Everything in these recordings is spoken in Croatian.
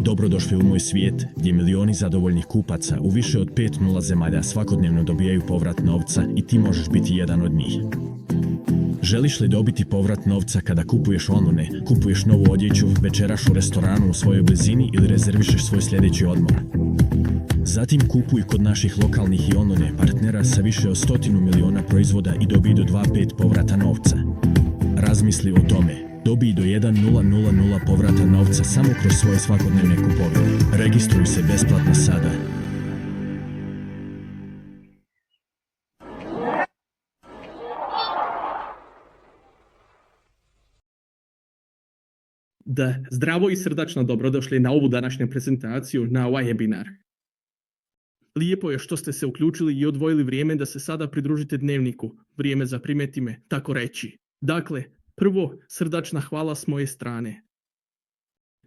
Dobrodošli u moj svijet gdje milioni zadovoljnih kupaca u više od 5 zemalja svakodnevno dobijaju povrat novca i ti možeš biti jedan od njih. Želiš li dobiti povrat novca kada kupuješ online, kupuješ novu odjeću, večeraš u restoranu u svojoj blizini ili rezervišeš svoj sljedeći odmor? Zatim kupuj kod naših lokalnih i online partnera sa više od 100 miliona proizvoda i dobij do 2,5 povrata novca. Razmisli o tome. Dobij do 1,000 povrata novca samo kroz svoje svakodnevne kupovine. Registruj se besplatno sada. Zdravo i srdačno dobrodošli na ovu današnju prezentaciju na ovaj webinar. Lijepo je što ste se uključili i odvojili vrijeme da se sada pridružite dnevniku, vrijeme za primeti me, tako reći. Dakle, prvo, srdačna hvala s moje strane.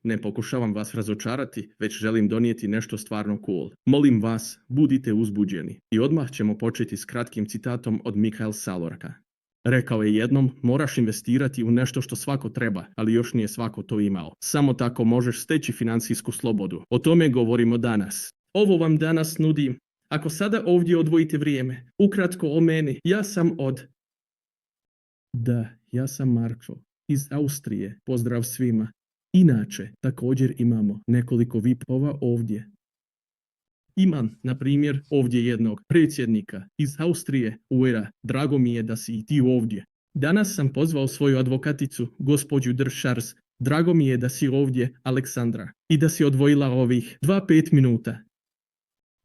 Ne pokušavam vas razočarati, već želim donijeti nešto stvarno cool. Molim vas, budite uzbuđeni. I odmah ćemo početi s kratkim citatom od Michael Salorka. Rekao je jednom, moraš investirati u nešto što svako treba, ali još nije svako to imao. Samo tako možeš steći financijsku slobodu. O tome govorimo danas. Ovo vam danas nudim. Ako sada ovdje odvojite vrijeme, ukratko o meni, ja sam Marko, iz Austrije, pozdrav svima. Inače, također imamo nekoliko VIP-ova ovdje. Imam, na primjer, ovdje jednog predsjednika iz Austrije, Uera, drago mi je da si i ti ovdje. Danas sam pozvao svoju advokaticu, gospođu Dršars, drago mi je da si ovdje, Aleksandra, i da si odvojila ovih 2-5 minuta.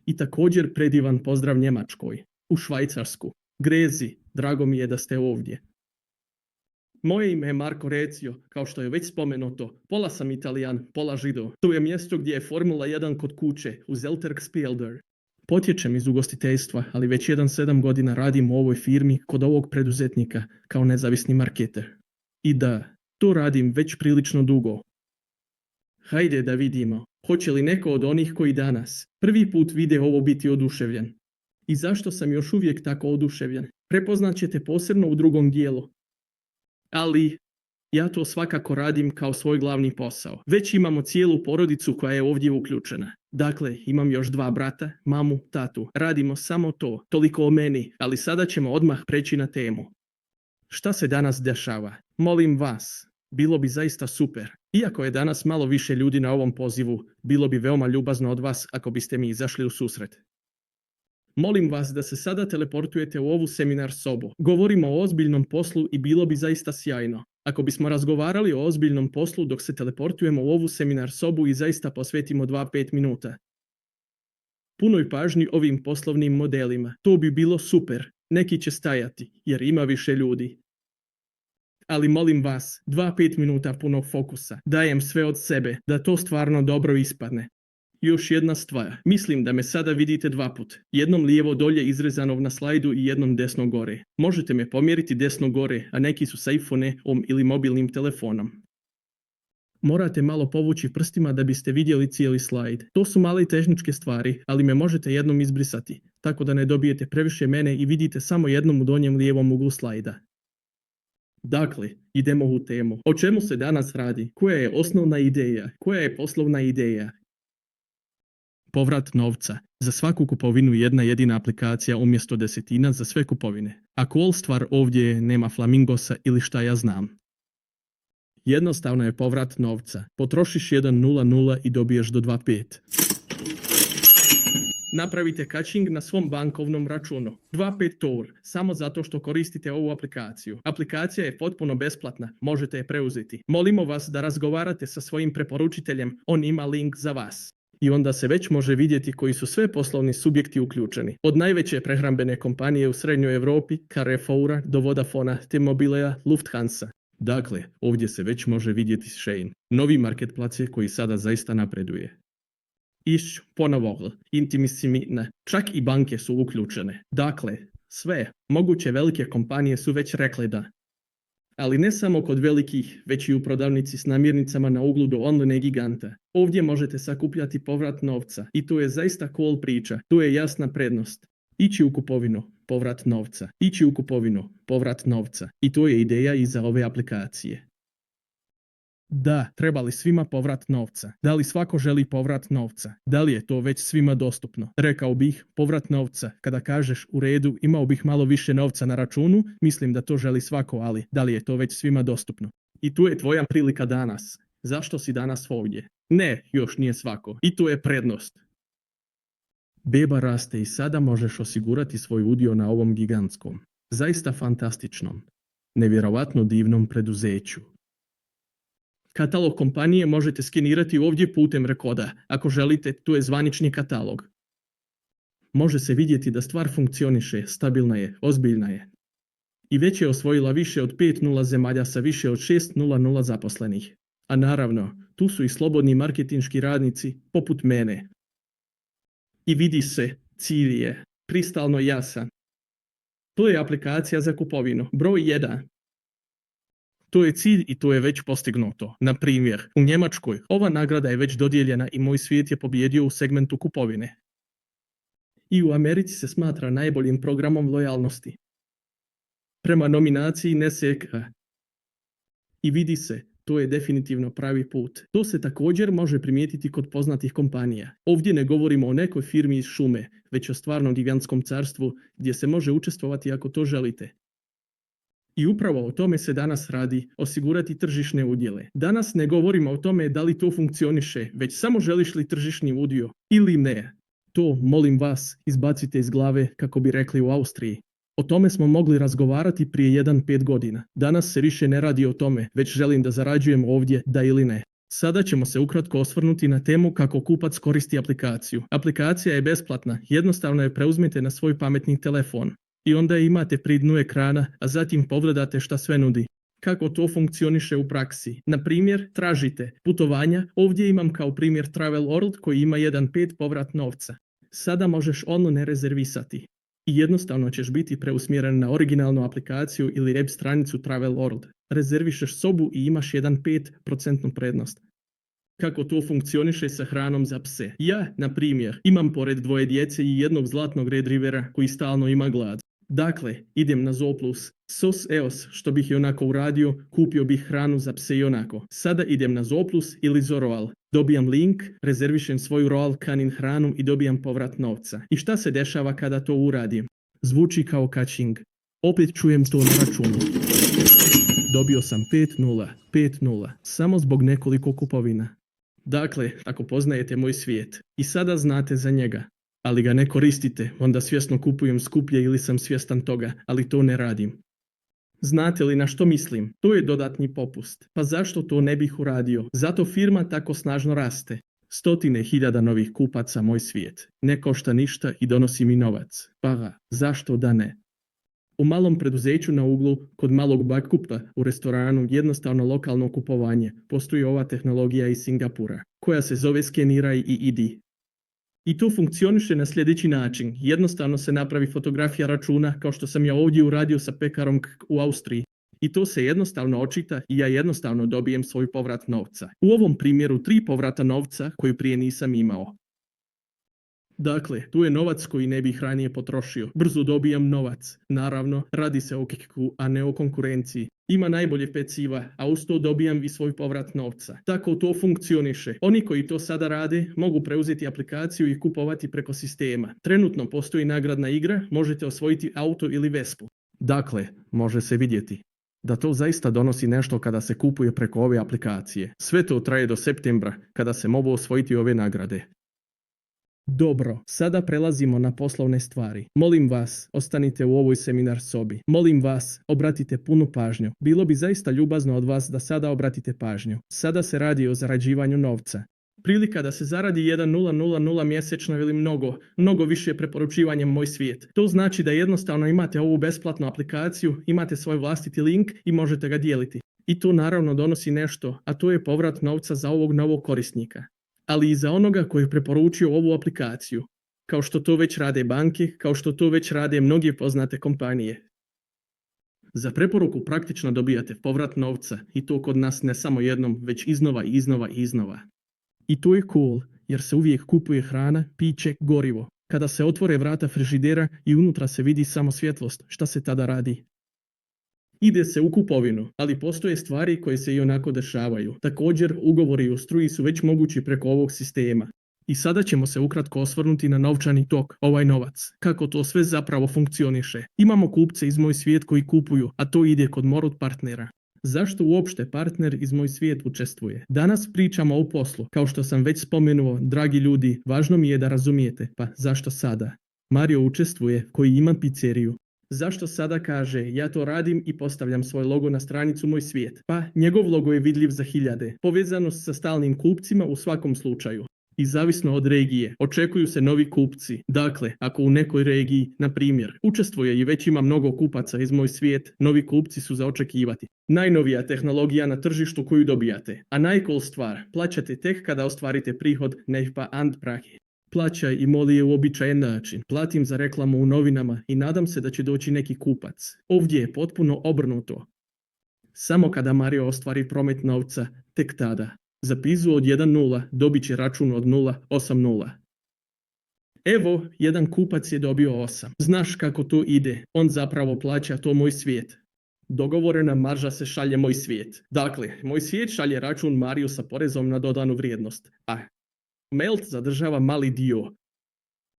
I također predivan pozdrav Njemačkoj, u Švajcarsku. Grezi, drago mi je da ste ovdje. Moje ime je Marko Recio, kao što je već spomenuto, pola sam Italijan, pola Židov. To je mjesto gdje je Formula 1 kod kuće, u Zelterkspilder. Potječem iz ugostiteljstva, ali već 7 godina radim u ovoj firmi kod ovog preduzetnika kao nezavisni marketer. I da, to radim već prilično dugo. Hajde da vidimo, hoće li neko od onih koji danas prvi put vide ovo biti oduševljen. I zašto sam još uvijek tako oduševljen? Prepoznat ćete posebno u drugom dijelu. Ali ja to svakako radim kao svoj glavni posao. Već imamo cijelu porodicu koja je ovdje uključena. Dakle, imam još 2 brata, mamu, tatu. Radimo samo to, toliko o meni, ali sada ćemo odmah preći na temu. Šta se danas dešava? Molim vas, bilo bi zaista super. Iako je danas malo više ljudi na ovom pozivu, bilo bi veoma ljubazno od vas ako biste mi izašli u susret. Molim vas da se sada teleportujete u ovu seminar sobu. Govorimo o ozbiljnom poslu i bilo bi zaista sjajno. Ako bismo razgovarali o ozbiljnom poslu dok se teleportujemo u ovu seminar sobu i zaista posvetimo 2-5 minuta. Punoj pažnji ovim poslovnim modelima. To bi bilo super. Neki će stajati, jer ima više ljudi. Ali molim vas, 2-5 minuta punog fokusa. Dajem sve od sebe, da to stvarno dobro ispadne. Još jedna stvar, mislim da me sada vidite 2 put. Jednom lijevo dolje izrezanog na slajdu i jednom desno gore. Možete me pomjeriti desno gore, a neki su s iPhone-om ili mobilnim telefonom. Morate malo povući prstima da biste vidjeli cijeli slajd. To su male tehničke stvari, ali me možete jednom izbrisati, tako da ne dobijete previše mene i vidite samo jednom u donjem lijevom uglu slajda. Dakle, idemo u temu. O čemu se danas radi? Koja je osnovna ideja? Koja je poslovna ideja? Povrat novca. Za svaku kupovinu jedna jedina aplikacija umjesto desetina za sve kupovine. A cool stvar ovdje je nema flamingosa ili šta ja znam. Jednostavno je povrat novca. Potrošiš 1,00 i dobiješ do 2,5. Napravite catching na svom bankovnom računu. 2,5 tour, samo zato što koristite ovu aplikaciju. Aplikacija je potpuno besplatna, možete je preuzeti. Molimo vas da razgovarate sa svojim preporučiteljem, on ima link za vas. I onda se već može vidjeti koji su sve poslovni subjekti uključeni. Od najveće prehrambene kompanije u Srednjoj Europi, Carrefoura, do Vodafona, T-Mobilea, Lufthansa. Dakle, ovdje se već može vidjeti Shein, novi marketplace koji sada zaista napreduje. Iš ponovo, intimissimi, čak i banke su uključene. Dakle, sve moguće velike kompanije su već rekle da. Ali ne samo kod velikih, već i u prodavnici s namirnicama na uglu do online giganta. Ovdje možete sakupljati povrat novca i to je zaista cool priča, to je jasna prednost. Ići u kupovinu, povrat novca. Ići u kupovinu, povrat novca. I to je ideja iza ove aplikacije. Da, treba li svima povrat novca? Da li svako želi povrat novca? Da li je to već svima dostupno? Rekao bih, povrat novca. Kada kažeš u redu, imao bih malo više novca na računu, mislim da to želi svako, ali da li je to već svima dostupno? I tu je tvoja prilika danas. Zašto si danas ovdje? Ne, još nije svako. I tu je prednost. Beba raste i sada možeš osigurati svoj udio na ovom gigantskom, zaista fantastičnom, nevjerovatno divnom preduzeću. Katalog kompanije možete skenirati ovdje putem rekoda. Ako želite, tu je zvanični katalog. Može se vidjeti da stvar funkcioniše, stabilna je, ozbiljna je. I već je osvojila više od 5.0 zemalja sa više od 600 zaposlenih. A naravno, tu su i slobodni marketinški radnici, poput mene. I vidi se, cilj je kristalno jasan. To je aplikacija za kupovinu, broj 1. To je cilj i to je već postignuto. Na primjer, u Njemačkoj ova nagrada je već dodijeljena i moj svijet je pobjedio u segmentu kupovine. I u Americi se smatra najboljim programom lojalnosti. Prema nominaciji NSEK-a. I vidi se, to je definitivno pravi put. To se također može primijetiti kod poznatih kompanija. Ovdje ne govorimo o nekoj firmi iz šume, već o stvarnom gigantskom carstvu gdje se može učestvovati ako to želite. I upravo o tome se danas radi, osigurati tržišne udjele. Danas ne govorimo o tome da li to funkcioniše, već samo želiš li tržišni udio ili ne. To, molim vas, izbacite iz glave, kako bi rekli u Austriji. O tome smo mogli razgovarati prije 1-5 godina. Danas se više ne radi o tome, već želim da zarađujem ovdje, da ili ne. Sada ćemo se ukratko osvrnuti na temu kako kupac koristi aplikaciju. Aplikacija je besplatna, jednostavno je preuzmete na svoj pametni telefon. I onda je imate pri dnu ekrana, a zatim pogledate šta sve nudi. Kako to funkcioniše u praksi. Na primjer, tražite putovanja. Ovdje imam kao primjer Travel World koji ima 1.5 povrat novca. Sada možeš online rezervisati. I jednostavno ćeš biti preusmjeren na originalnu aplikaciju ili web stranicu Travel World. Rezervišeš sobu i imaš 1.5% prednost. Kako to funkcioniše sa hranom za pse? Ja, na primjer, imam pored 2 djece i jednog zlatnog retrievera koji stalno ima glad. Dakle, idem na Zooplus. SOS EOS, što bih i onako uradio, kupio bih hranu za pse i onako. Sada idem na Zooplus ili Zoroal. Dobijam link, rezervišem svoju Royal Canin hranu i dobijam povrat novca. I šta se dešava kada to uradim? Zvuči kao kačing. Opet čujem to na računu. Dobio sam 5.0, samo zbog nekoliko kupovina. Dakle, ako poznajete moj svijet i sada znate za njega, ali ga ne koristite, onda svjesno kupujem skuplje ili sam svjestan toga, ali to ne radim. Znate li na što mislim? To je dodatni popust. Pa zašto to ne bih uradio? Zato firma tako snažno raste. 100.000 novih kupaca moj svijet. Ne košta ništa i donosi mi novac. Pa zašto da ne? U malom preduzeću na uglu, kod malog bakupa u restoranu, jednostavno lokalno kupovanje, postoji ova tehnologija iz Singapura, koja se zove Skeniraj i idi. I to funkcioniše na sljedeći način. Jednostavno se napravi fotografija računa, kao što sam ja ovdje uradio sa pekarom u Austriji. I to se jednostavno očita i ja jednostavno dobijem svoj povrat novca. U ovom primjeru 3 povrata novca koju prije nisam imao. Dakle, tu je novac koji ne bih ranije potrošio. Brzo dobijam novac. Naravno, radi se o kiku, a ne o konkurenciji. Ima najbolje peciva, a uz to dobijam i svoj povrat novca. Tako to funkcioniše. Oni koji to sada rade mogu preuzeti aplikaciju i kupovati preko sistema. Trenutno postoji nagradna igra, možete osvojiti auto ili Vespu. Dakle, može se vidjeti da to zaista donosi nešto kada se kupuje preko ove aplikacije. Sve to traje do septembra, kada se mogu osvojiti ove nagrade. Dobro, sada prelazimo na poslovne stvari. Molim vas, ostanite u ovoj seminar sobi. Molim vas, obratite punu pažnju. Bilo bi zaista ljubazno od vas da sada obratite pažnju. Sada se radi o zarađivanju novca. Prilika da se zaradi 1.000 mjesečno ili mnogo više preporučivanjem moj svijet. To znači da jednostavno imate ovu besplatnu aplikaciju, imate svoj vlastiti link i možete ga dijeliti. I to naravno donosi nešto, a to je povrat novca za ovog novog korisnika. Ali i za onoga koji je preporučio ovu aplikaciju, kao što to već rade banke, kao što to već rade mnoge poznate kompanije. Za preporuku praktično dobijate povrat novca i to kod nas ne samo jednom, već iznova. I to je cool, jer se uvijek kupuje hrana, piće, gorivo. Kada se otvore vrata frižidera i unutra se vidi samo svjetlost, šta se tada radi? Ide se u kupovinu, ali postoje stvari koje se i onako dešavaju. Također, ugovori o struji su već mogući preko ovog sistema. I sada ćemo se ukratko osvrnuti na novčani tok, ovaj novac. Kako to sve zapravo funkcioniše. Imamo kupce iz Moj svijet koji kupuju, a to ide kod morot partnera. Zašto uopšte partner iz Moj svijet učestvuje? Danas pričamo o poslu. Kao što sam već spomenuo, dragi ljudi, važno mi je da razumijete. Pa zašto sada? Mario učestvuje koji ima pizzeriju. Zašto sada kaže ja to radim i postavljam svoj logo na stranicu Moj svijet? Pa njegov logo je vidljiv za hiljade. Povezanost sa stalnim kupcima u svakom slučaju. I zavisno od regije, očekuju se novi kupci. Dakle, ako u nekoj regiji, na primjer, učestvuje i već ima mnogo kupaca iz Moj svijet, novi kupci su za očekivati. Najnovija tehnologija na tržištu koju dobijate. A najcool stvar, plaćate tek kada ostvarite prihod, ne pa andprake. Plaćaj i moli je uobičajen način. Platim za reklamu u novinama i nadam se da će doći neki kupac. Ovdje je potpuno obrnuto. Samo kada Mario ostvari promet novca, tek tada. Za pizu od 1.0 dobit će račun od 0.80. Evo, jedan kupac je dobio 8. Znaš kako to ide? On zapravo plaća to Moj svijet. Dogovorena marža se šalje Moj svijet. Dakle, Moj svijet šalje račun Mariju sa porezom na dodanu vrijednost. A Melt zadržava mali dio.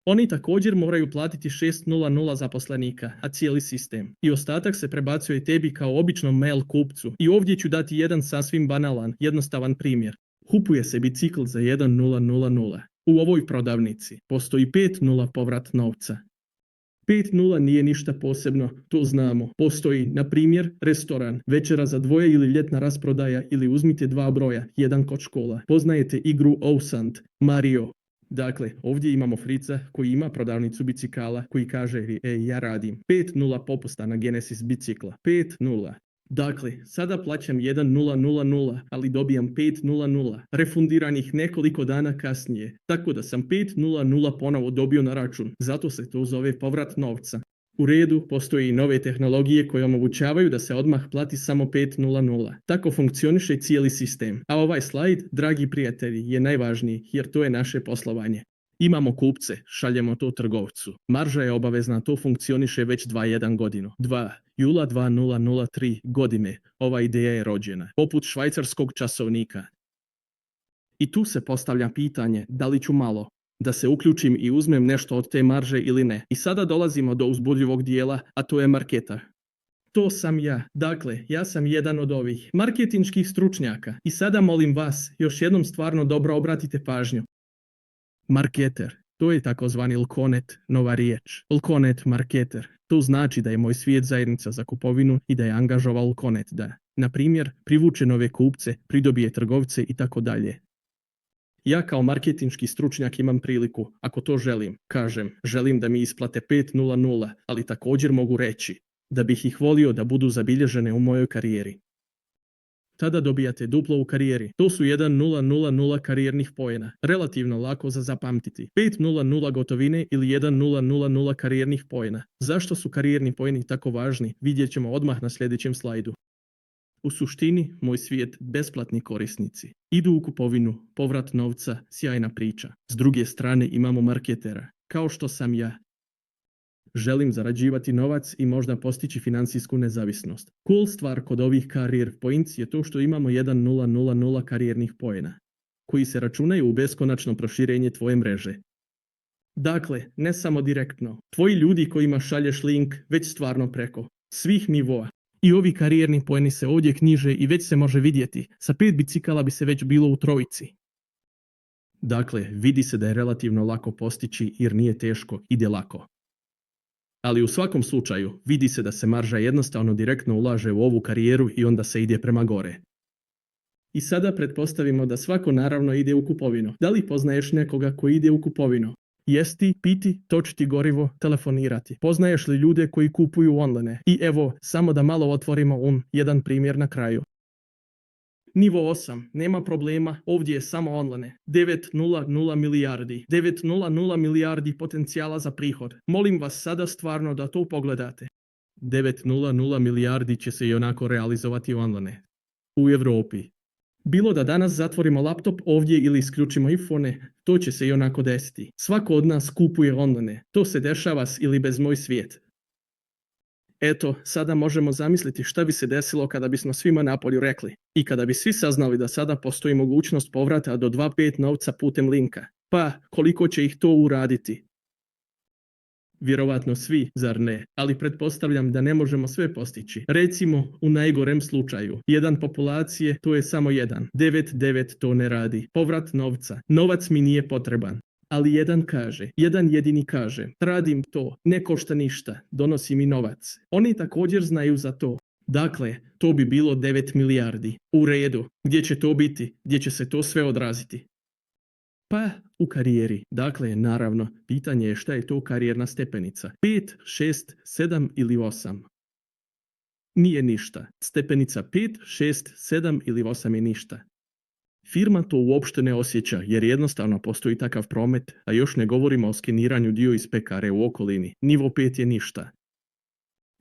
Oni također moraju platiti 600 zaposlenika, a cijeli sistem. I ostatak se prebacuje tebi kao običnom mail kupcu. I ovdje ću dati jedan sasvim banalan, jednostavan primjer. Kupuje se bicikl za 1.000. U ovoj prodavnici postoji 5.0 povrat novca. 5.0 nije ništa posebno, to znamo. Postoji, na primjer, restoran, večera za dvoje ili ljetna rasprodaja ili uzmite dva broja, jedan kod škola. Poznajete igru Ousand, Mario. Dakle, ovdje imamo frica koji ima prodavnicu bicikala koji kaže ja radim 5.0 popusta na Genesis bicikla. 5.0. Dakle, sada plaćam 1.000, ali dobijam 5.000, refundiranih nekoliko dana kasnije, tako da sam 5.000 ponovo dobio na račun, zato se to zove povrat novca. U redu, postoje i nove tehnologije koje omogućavaju da se odmah plati samo 5.000. Tako funkcioniše cijeli sistem. A ovaj slajd, dragi prijatelji, je najvažniji jer to je naše poslovanje. Imamo kupce, šaljemo to trgovcu. Marža je obavezna, to funkcioniše već 21 godinu. 2. Jula 2003 godine. Ova ideja je rođena. Poput švajcarskog časovnika. I tu se postavlja pitanje, da li ću malo da se uključim i uzmem nešto od te marže ili ne. I sada dolazimo do uzbudljivog dijela, a to je marketar. To sam ja. Dakle, ja sam jedan od ovih marketinških stručnjaka. I sada molim vas, još jednom stvarno dobro obratite pažnju. Marketer. To je takozvani Lkonet, nova riječ. Lkonet marketer. To znači da je Moj svijet zajednica za kupovinu i da je angažovao Lkonet da, na primjer, privuče nove kupce, pridobije trgovce i tako dalje. Ja kao marketinški stručnjak imam priliku, ako to želim, kažem, želim da mi isplate 5.000, ali također mogu reći da bih ih volio da budu zabilježene u mojoj karijeri. Tada dobijate duplo u karijeri. To su 1.000 karijernih poena. Relativno lako za zapamtiti. 5.000 gotovine ili 1.000 karijernih poena. Zašto su karijerni poeni tako važni? Vidjet ćemo odmah na sljedećem slajdu. U suštini, Moj svijet besplatni korisnici. Idu u kupovinu, povrat novca, sjajna priča. S druge strane imamo marketera, kao što sam ja. Želim zarađivati novac i možda postići financijsku nezavisnost. Cool stvar kod ovih career points je to što imamo 1.000 karijernih poena, koji se računaju u beskonačno proširenje tvoje mreže. Dakle, ne samo direktno. Tvoji ljudi kojima šalješ link već stvarno preko svih nivoa. I ovi karijerni poeni se ovdje knjiže i već se može vidjeti. Sa 5 bicikala bi se već bilo u trojici. Dakle, vidi se da je relativno lako postići jer nije teško, ide lako. Ali u svakom slučaju, vidi se da se marža jednostavno direktno ulaže u ovu karijeru i onda se ide prema gore. I sada pretpostavimo da svako naravno ide u kupovinu. Da li poznaješ nekoga koji ide u kupovinu? Jesti, piti, točiti gorivo, telefonirati. Poznaješ li ljude koji kupuju online? I evo, samo da malo otvorimo jedan primjer na kraju. Nivo 8. Nema problema, ovdje je samo online. 9.000 milijardi. 9.000 milijardi potencijala za prihod. Molim vas sada stvarno da to pogledate. 9.000 milijardi će se i onako realizovati online. U Europi. Bilo da danas zatvorimo laptop ovdje ili isključimo iPhone, to će se i onako desiti. Svako od nas kupuje online. To se dešava s ili bez Moj svijet. Eto, sada možemo zamisliti šta bi se desilo kada bismo svima napolju rekli i kada bi svi saznali da sada postoji mogućnost povrata do 2.5 novca putem linka. Pa, koliko će ih to uraditi? Vjerovatno svi, zar ne? Ali pretpostavljam da ne možemo sve postići. Recimo, u najgorem slučaju, jedan populacije to je samo jedan. 9 to ne radi. Povrat novca. Novac mi nije potreban. Ali jedan jedini kaže, radim to, ne košta ništa, donosi mi novac. Oni također znaju za to. Dakle, to bi bilo 9 milijardi. U redu, gdje će to biti? Gdje će se to sve odraziti? Pa, u karijeri. Dakle, naravno, pitanje je šta je to karijerna stepenica. 5, 6, 7 ili 8. Nije ništa. Stepenica 5, 6, 7 ili 8 je ništa. Firma to uopšte ne osjeća jer jednostavno postoji takav promet, a još ne govorimo o skeniranju dio iz pekare u okolini. Nivo 5 je ništa.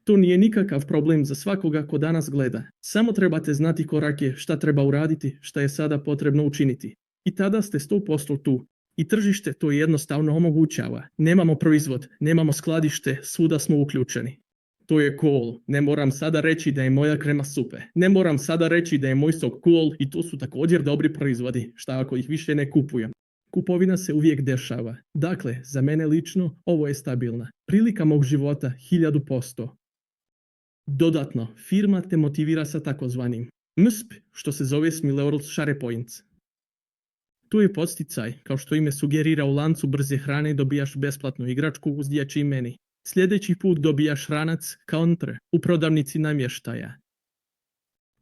To nije nikakav problem za svakoga ko danas gleda. Samo trebate znati korake šta treba uraditi, šta je sada potrebno učiniti. I tada ste 100% tu. I tržište to jednostavno omogućava. Nemamo proizvod, nemamo skladište, svuda smo uključeni. To je cool. Ne moram sada reći da je moja krema super. Ne moram sada reći da je moj sok cool i to su također dobri proizvodi, šta ako ih više ne kupujem. Kupovina se uvijek dešava. Dakle, za mene lično ovo je stabilna. Prilika mog života 1000%. Dodatno, firma te motivira sa takozvanim MSP, što se zove Smileural Share Points. Tu je podsticaj, kao što ime sugerira, u lancu brze hrane dobijaš besplatnu igračku uz dječji meni. Sljedeći put dobijaš ranac, counter, u prodavnici namještaja.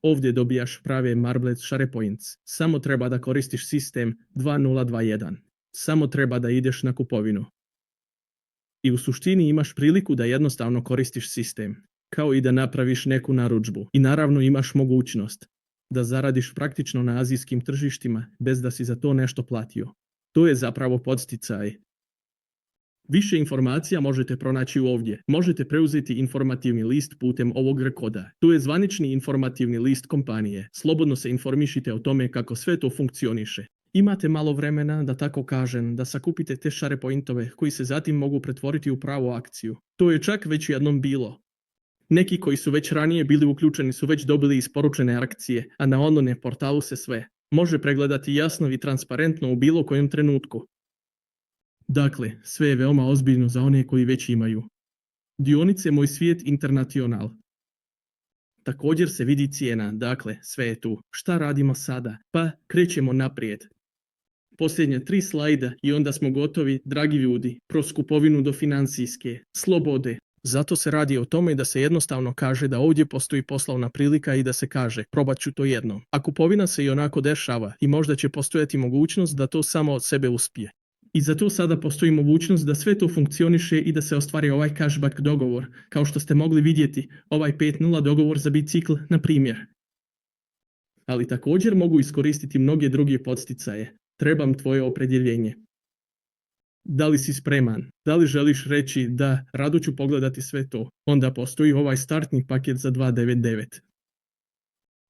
Ovdje dobijaš prave Marblet Share Points. Samo treba da koristiš sistem 2021. Samo treba da ideš na kupovinu. I u suštini imaš priliku da jednostavno koristiš sistem, kao i da napraviš neku narudžbu. I naravno imaš mogućnost da zaradiš praktično na azijskim tržištima bez da si za to nešto platio. To je zapravo podsticaj. Više informacija možete pronaći ovdje. Možete preuzeti informativni list putem ovog koda. Tu je zvanični informativni list kompanije. Slobodno se informišite o tome kako sve to funkcioniše. Imate malo vremena, da tako kažem, da sakupite te share pointove koji se zatim mogu pretvoriti u pravu akciju. To je čak već jednom bilo. Neki koji su već ranije bili uključeni su već dobili isporučene akcije, a na online portalu se sve može pregledati jasno i transparentno u bilo kojem trenutku. Dakle, sve je veoma ozbiljno za one koji već imaju. Dionice Moj svijet International. Također se vidi cijena, dakle, sve je tu. Šta radimo sada? Pa, krećemo naprijed. Posljednja 3 slajda i onda smo gotovi, dragi ljudi, kroz kupovinu do financijske slobode. Zato se radi o tome da se jednostavno kaže da ovdje postoji poslovna prilika i da se kaže probat ću to jednom. A kupovina se i onako dešava i možda će postojati mogućnost da to samo od sebe uspije. I zato sada postoji mogućnost da sve to funkcioniše i da se ostvari ovaj cashback dogovor, kao što ste mogli vidjeti, ovaj 5.0 dogovor za bicikl, na primjer. Ali također mogu iskoristiti mnoge druge podsticaje. Trebam tvoje opredjeljenje. Da li si spreman? Da li želiš reći da rado ću pogledati sve to? Onda postoji ovaj startni paket za 299.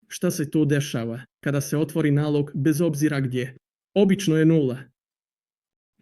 Šta se to dešava kada se otvori nalog bez obzira gdje? Obično je 0.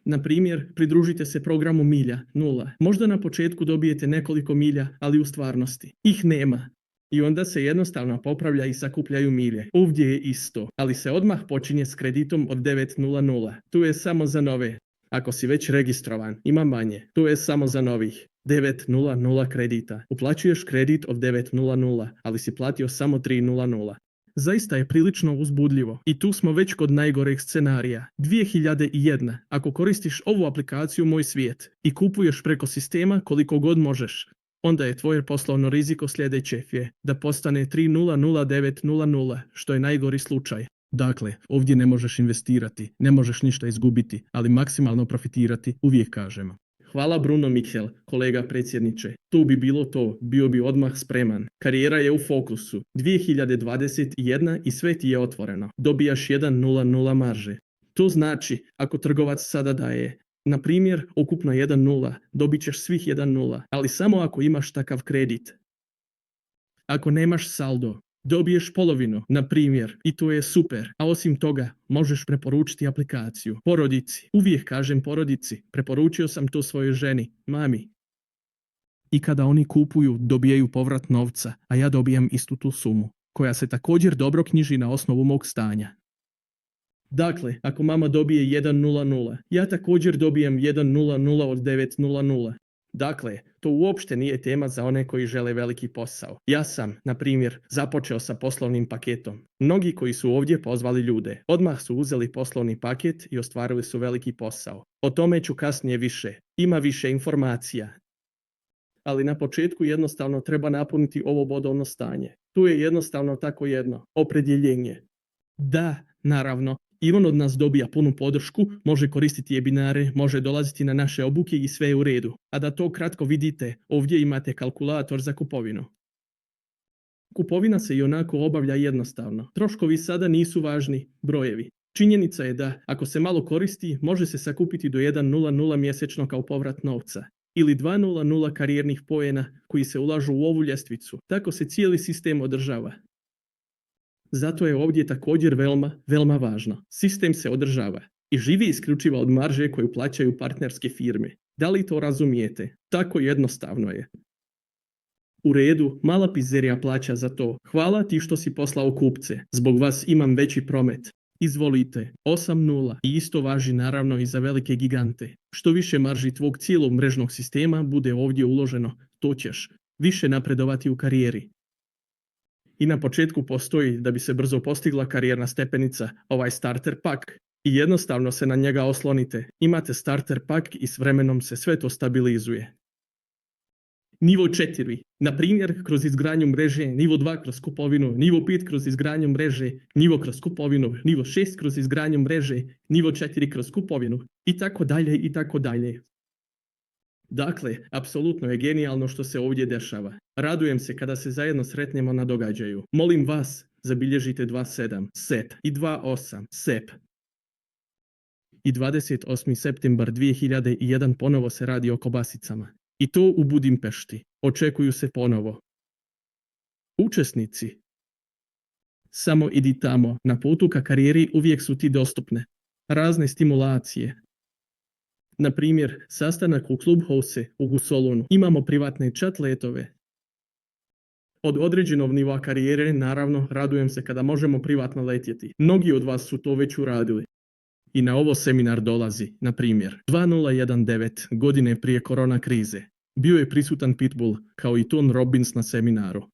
Na primjer, pridružite se programu milja, 0. Možda na početku dobijete nekoliko milja, ali u stvarnosti ih nema. I onda se jednostavno popravlja i sakupljaju milje. Ovdje je isto, ali se odmah počinje s kreditom od 900. Tu je samo za nove. Ako si već registrovan, ima manje. Tu je samo za novih. 900 kredita. Uplaćuješ kredit od 900, ali si platio samo 300. Zaista je prilično uzbudljivo. I tu smo već kod najgoreg scenarija. 2001. Ako koristiš ovu aplikaciju Moj svijet i kupuješ preko sistema koliko god možeš, onda je tvoje poslovno riziko sljedeće je da postane 300900, što je najgori slučaj. Dakle, ovdje ne možeš investirati, ne možeš ništa izgubiti, ali maksimalno profitirati uvijek kažemo. Hvala Bruno Michel, kolega predsjedniče. Tu bi bilo to, bio bi odmah spreman. Karijera je u fokusu. 2021 i sve ti je otvoreno. Dobijaš 1.00 marže. To znači, ako trgovac sada daje, na primjer, ukupno 1.0, dobit ćeš svih 1.0, ali samo ako imaš takav kredit. Ako nemaš saldo, dobiješ polovinu, na primjer, i to je super. A osim toga, možeš preporučiti aplikaciju. Porodici, uvijek kažem porodici, preporučio sam to svojoj ženi, mami. I kada oni kupuju, dobijaju povrat novca, a ja dobijam istu tu sumu, koja se također dobro knjiži na osnovu mog stanja. Dakle, ako mama dobije 100, ja također dobijem 100 od 900. Dakle, to uopšte nije tema za one koji žele veliki posao. Ja sam, na primjer, započeo sa poslovnim paketom. Mnogi koji su ovdje pozvali ljude, odmah su uzeli poslovni paket i ostvarili su veliki posao. O tome ću kasnije više. Ima više informacija. Ali na početku jednostavno treba napuniti ovo bodovno stanje. Tu je jednostavno tako jedno opredjeljenje. Da, naravno, i on od nas dobija punu podršku, može koristiti webinare, može dolaziti na naše obuke i sve je u redu. A da to kratko vidite, ovdje imate kalkulator za kupovinu. Kupovina se i onako obavlja jednostavno. Troškovi sada nisu važni, brojevi. Činjenica je da, ako se malo koristi, može se sakupiti do 100 mjesečno kao povrat novca. Ili 200 karijernih poena koji se ulažu u ovu ljestvicu. Tako se cijeli sistem održava. Zato je ovdje također veoma važno. Sistem se održava i živi isključivo od marže koju plaćaju partnerske firme. Da li to razumijete? Tako jednostavno je. U redu, mala pizzerija plaća za to. Hvala ti što si poslao kupce. Zbog vas imam veći promet. Izvolite, 8-0 i isto važi naravno i za velike gigante. Što više marži tvog cijelog mrežnog sistema bude ovdje uloženo, to ćeš više napredovati u karijeri. I na početku postoji, da bi se brzo postigla karijerna stepenica, ovaj starter pak. I jednostavno se na njega oslonite. Imate starter pak i s vremenom se sve to stabilizuje. Nivo 4. Na primjer, kroz izgradnju mreže, nivo 2 kroz kupovinu, nivo 5 kroz izgradnju mreže, nivo kroz kupovinu, nivo 6 kroz izgradnju mreže, nivo 4 kroz kupovinu i tako dalje i tako dalje. Dakle, apsolutno je genijalno što se ovdje dešava. Radujem se kada se zajedno sretnemo na događaju. Molim vas, zabilježite 27 set i 28 sep. I 28. septembar 2001 ponovo se radi o kobasicama. I to u Budimpešti. Očekuju se ponovo. Učesnici. Samo idi tamo. Na putu ka karijeri uvijek su ti dostupne. Razne stimulacije. Na primjer, sastanak u Clubhouse u Gusolonu. Imamo privatne chat letove. Od određenog nivoa karijere, naravno, radujem se kada možemo privatno letjeti. Mnogi od vas su to već uradili. I na ovo seminar dolazi, na primjer, 2019 godine prije korona krize. Bio je prisutan Pitbull, kao i Tony Robbins na seminaru.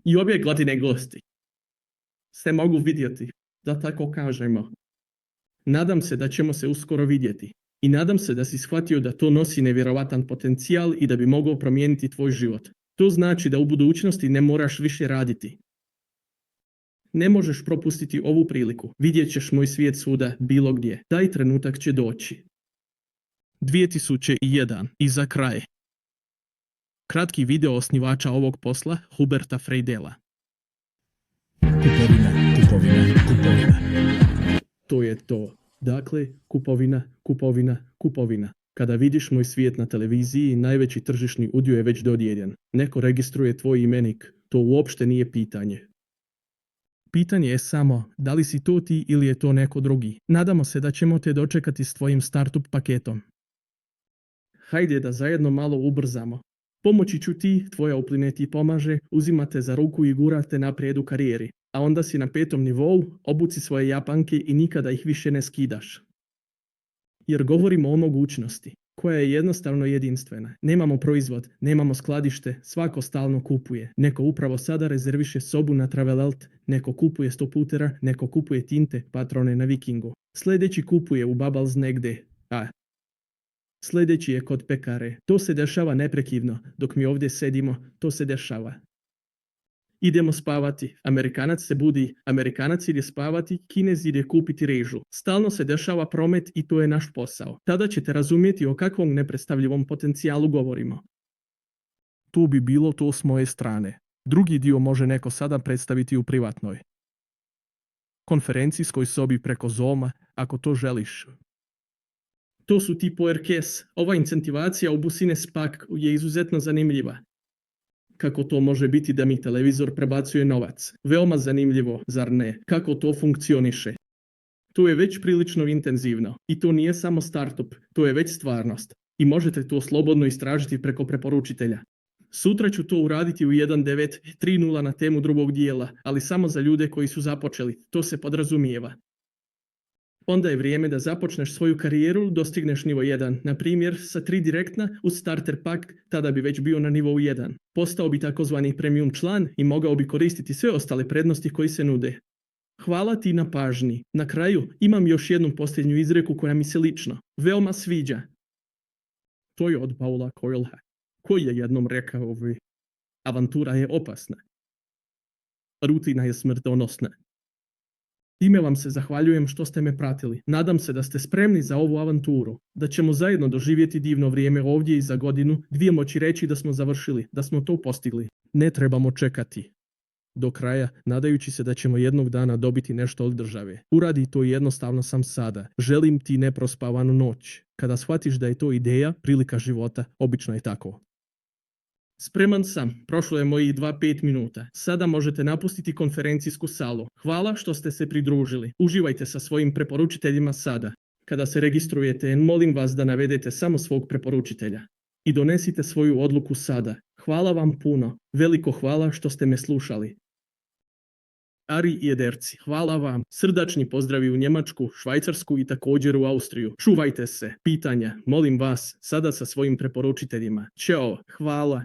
I ove godine gosti se mogu vidjeti, da tako kažemo. Nadam se da ćemo se uskoro vidjeti. I nadam se da si shvatio da to nosi nevjerovatan potencijal i da bi mogao promijeniti tvoj život. To znači da u budućnosti ne moraš više raditi. Ne možeš propustiti ovu priliku. Vidjet ćeš moj svijet svuda, bilo gdje. Taj trenutak će doći. 2001. I za kraj. Kratki video osnivača ovog posla, Huberta Freidela. Kupovina. To je to. Dakle, kupovina. Kada vidiš moj svijet na televiziji, najveći tržišni udio je već dodijeljen. Neko registruje tvoj imenik. To uopšte nije pitanje. Pitanje je samo, da li si to ti ili je to neko drugi. Nadamo se da ćemo te dočekati s tvojim startup paketom. Hajde da zajedno malo ubrzamo. Pomoći ću ti, tvoja upline ti pomaže, uzimate za ruku i gurate naprijed u karijeri. A onda si na 5. nivou, obuci svoje japanke i nikada ih više ne skidaš. Jer govorimo o mogućnosti, koja je jednostavno jedinstvena. Nemamo proizvod, nemamo skladište, svako stalno kupuje. Neko upravo sada rezerviše sobu na Travelelt, neko kupuje stoputera, neko kupuje tinte, patrone na Vikingu. Sljedeći kupuje u Bubbles negdje, a sljedeći je kod pekare. To se dešava neprekidno, dok mi ovdje sedimo, to se dešava. Idemo spavati, Amerikanac se budi, Amerikanac ide spavati, Kinez ide kupiti režu. Stalno se dešava promet i to je naš posao. Tada ćete razumjeti o kakvom nepredstavljivom potencijalu govorimo. Tu bi bilo to s moje strane. Drugi dio može neko sada predstaviti u privatnoj konferencijskoj sobi preko Zooma, ako to želiš. To su ti PowerCase. Ova incentivacija u Business Pack je izuzetno zanimljiva. Kako to može biti da mi televizor prebacuje novac? Veoma zanimljivo, zar ne? Kako to funkcioniše? To je već prilično intenzivno. I to nije samo startup, to je već stvarnost. i možete to slobodno istražiti preko preporučitelja. Sutra ću to uraditi u 1930 na temu drugog dijela, ali samo za ljude koji su započeli, to se podrazumijeva. Onda je vrijeme da započneš svoju karijeru, dostigneš nivo 1, na primjer sa 3 direktna uz starter pak, tada bi već bio na nivou 1. Postao bi takozvani premium član i mogao bi koristiti sve ostale prednosti koji se nude. Hvala ti na pažnji. Na kraju imam još jednu posljednju izreku koja mi se lično veoma sviđa. To je od Paula Coelha, koji je jednom rekao: avantura je opasna. Rutina je smrtonosna. Time vam se zahvaljujem što ste me pratili. Nadam se da ste spremni za ovu avanturu, da ćemo zajedno doživjeti divno vrijeme ovdje i za godinu, dvije moći reći da smo završili, da smo to postigli. Ne trebamo čekati do kraja, nadajući se da ćemo jednog dana dobiti nešto od države. Uradi to jednostavno sam sada. Želim ti neprospavanu noć. Kada shvatiš da je to ideja, prilika života, obično je tako. Spreman sam, prošlo je mojih 2-5 minuta. Sada možete napustiti konferencijsku salu. Hvala što ste se pridružili. Uživajte sa svojim preporučiteljima sada. Kada se registrujete, molim vas da navedete samo svog preporučitelja. I donesite svoju odluku sada. Hvala vam puno. Veliko hvala što ste me slušali. Ari i Ederci, hvala vam. Srdačni pozdravi u Njemačku, Švajcarsku i također u Austriju. Čuvajte se. Pitanja, molim vas, sada sa svojim preporučiteljima. Ćao, hvala.